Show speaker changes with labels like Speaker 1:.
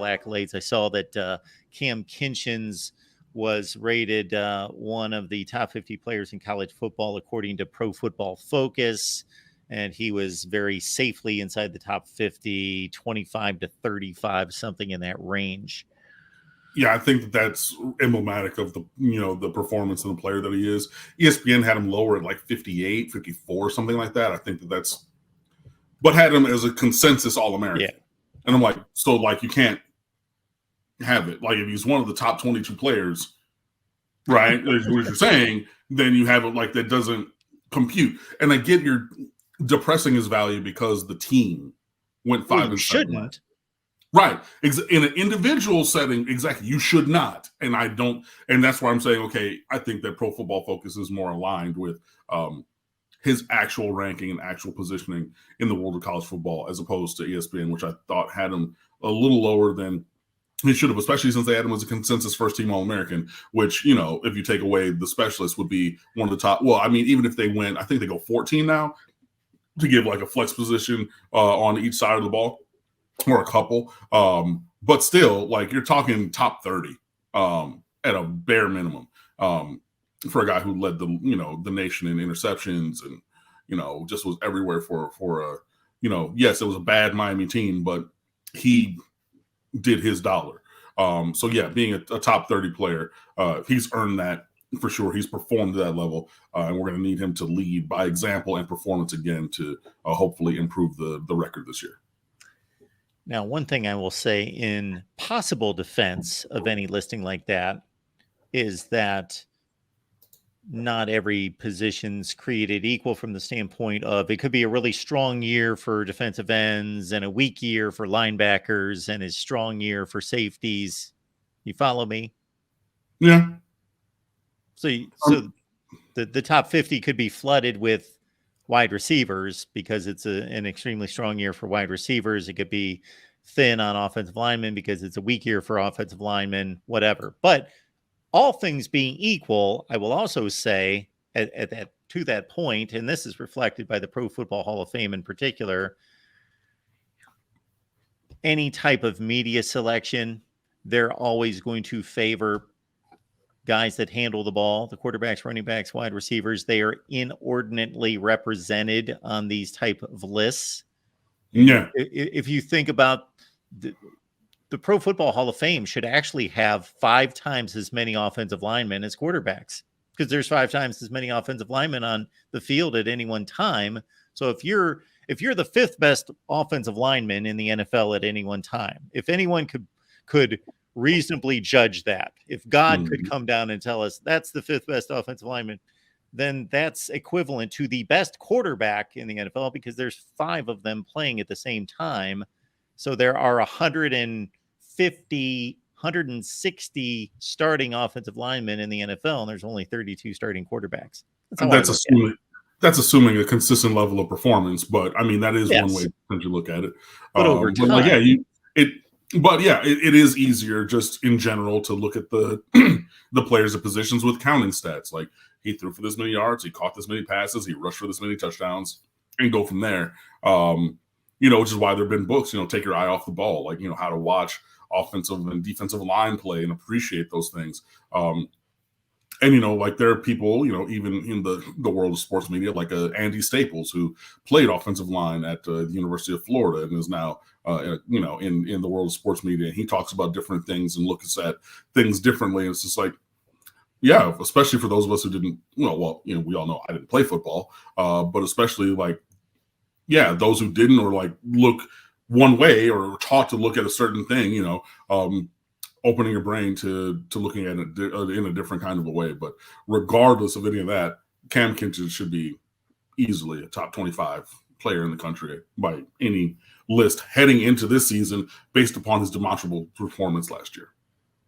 Speaker 1: accolades. I saw that Cam Kinchens was rated one of the top 50 players in college football, according to Pro Football Focus. And he was very safely inside the top 50, 25 to 35, something in that range.
Speaker 2: Yeah, I think that's emblematic of the performance of the player that he is. ESPN had him lower at like 58, 54, something like that. I think that's what had him as a consensus All-American.
Speaker 1: Yeah.
Speaker 2: And I'm like, so like you can't have it. Like if he's one of the top 22 players, right, as what you're saying, then you have it like that doesn't compute. And I get you're depressing his value because the team went 5 and 7.
Speaker 1: Shouldn't.
Speaker 2: Right. In an individual setting, exactly. You should not. And I don't. And that's why I'm saying, okay, I think that Pro Football Focus is more aligned with his actual ranking and actual positioning in the world of college football as opposed to ESPN, which I thought had him a little lower than he should have, especially since they had him as a consensus first-team All-American, which, if you take away the specialists, would be one of the top. Well, I mean, even if they win, I think they go 14 now to give like a flex position on each side of the ball. Or a couple, but still, like you're talking top 30 at a bare minimum for a guy who led the nation in interceptions and just was everywhere for yes, it was a bad Miami team, but he did his dollar. So yeah, being a top 30 player, he's earned that for sure. He's performed to that level, and we're going to need him to lead by example and performance again to hopefully improve the record this year.
Speaker 1: Now, one thing I will say in possible defense of any listing like that is that not every position's created equal from the standpoint of it could be a really strong year for defensive ends and a weak year for linebackers and a strong year for safeties. You follow me?
Speaker 2: Yeah.
Speaker 1: So the top 50 could be flooded with wide receivers because it's an extremely strong year for wide receivers. It could be thin on offensive linemen because it's a weak year for offensive linemen, whatever. But all things being equal, I will also say to that point, and this is reflected by the Pro Football Hall of Fame in particular, any type of media selection, they're always going to favor guys that handle the ball, the quarterbacks, running backs, wide receivers. They are inordinately represented on these type of lists.
Speaker 2: Yeah.
Speaker 1: If you think about the Pro Football Hall of Fame should actually have 5 times as many offensive linemen as quarterbacks because there's 5 times as many offensive linemen on the field at any one time. So if you're the 5th best offensive lineman in the NFL at any one time, if anyone could reasonably judge that, if God could come down and tell us that's the 5th best offensive lineman, then that's equivalent to the best quarterback in the NFL because there's 5 of them playing at the same time. So there are 150, 160 starting offensive linemen in the NFL, and there's only 32 starting quarterbacks.
Speaker 2: That's assuming a consistent level of performance, but I mean that is one way to look at it.
Speaker 1: But over time,
Speaker 2: it is easier just in general to look at the the players at positions with counting stats. Like he threw for this many yards, he caught this many passes, he rushed for this many touchdowns, and go from there. Which is why there have been books, take your eye off the ball, like, how to watch offensive and defensive line play and appreciate those things. Like there are people, even in the world of sports media, like Andy Staples, who played offensive line at the University of Florida and is now, in the world of sports media. And he talks about different things and looks at things differently. And it's just like, yeah, especially for those of us who didn't, we all know I didn't play football, but especially like, yeah, those who didn't or like look one way or were taught to look at a certain thing, opening your brain to looking at it in a different kind of a way. But regardless of any of that, Cam Kinchens should be easily a top 25 player in the country by any list heading into this season based upon his demonstrable performance last year.